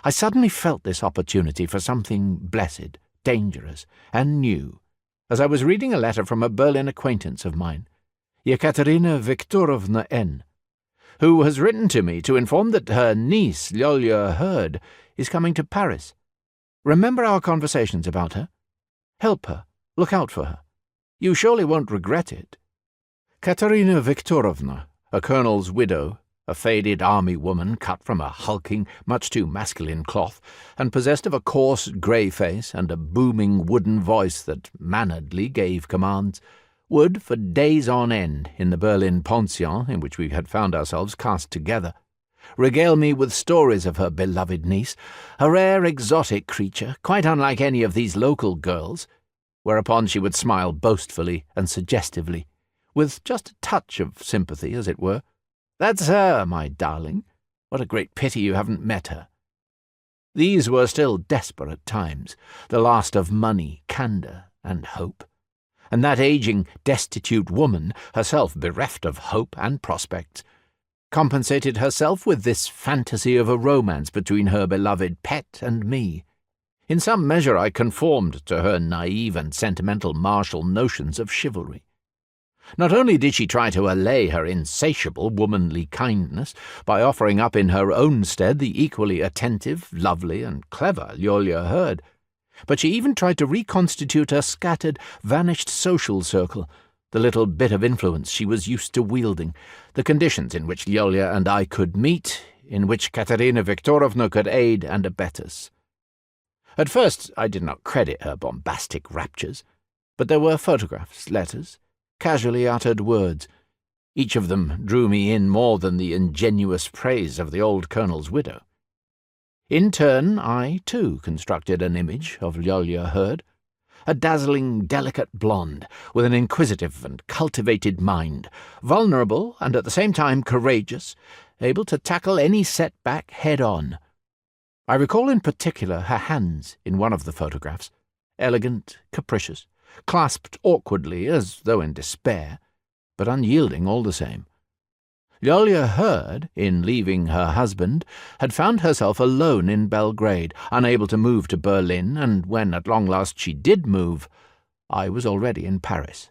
I suddenly felt this opportunity for something blessed, dangerous, and new, as I was reading a letter from a Berlin acquaintance of mine, Ekaterina Viktorovna N., who has written to me to inform that her niece, Lyolya Hurd, is coming to Paris. Remember our conversations about her? Help her. Look out for her. You surely won't regret it. Katerina Viktorovna, a colonel's widow, a faded army woman cut from a hulking, much too masculine cloth, and possessed of a coarse grey face and a booming wooden voice that manneredly gave commands, would, for days on end, in the Berlin pension in which we had found ourselves cast together, regale me with stories of her beloved niece, a rare exotic creature, quite unlike any of these local girls, whereupon she would smile boastfully and suggestively, with just a touch of sympathy, as it were. "That's her, my darling. What a great pity you haven't met her." These were still desperate times, the last of money, candour, and hope. And that ageing, destitute woman, herself bereft of hope and prospects, compensated herself with this fantasy of a romance between her beloved pet and me. In some measure I conformed to her naive and sentimental martial notions of chivalry. Not only did she try to allay her insatiable womanly kindness by offering up in her own stead the equally attentive, lovely, and clever Lyolya Hurd, but she even tried to reconstitute her scattered, vanished social circle, the little bit of influence she was used to wielding, the conditions in which Lyolya and I could meet, in which Katerina Viktorovna could aid and abet us. At first I did not credit her bombastic raptures, but there were photographs, letters, casually uttered words. Each of them drew me in more than the ingenuous praise of the old colonel's widow. In turn, I, too, constructed an image of Lyolya Hurd, a dazzling, delicate blonde, with an inquisitive and cultivated mind, vulnerable and at the same time courageous, able to tackle any setback head-on. I recall in particular her hands in one of the photographs, elegant, capricious, clasped awkwardly as though in despair, but unyielding all the same. Lyolya Hurd, in leaving her husband, had found herself alone in Belgrade, unable to move to Berlin, and when at long last she did move, I was already in Paris.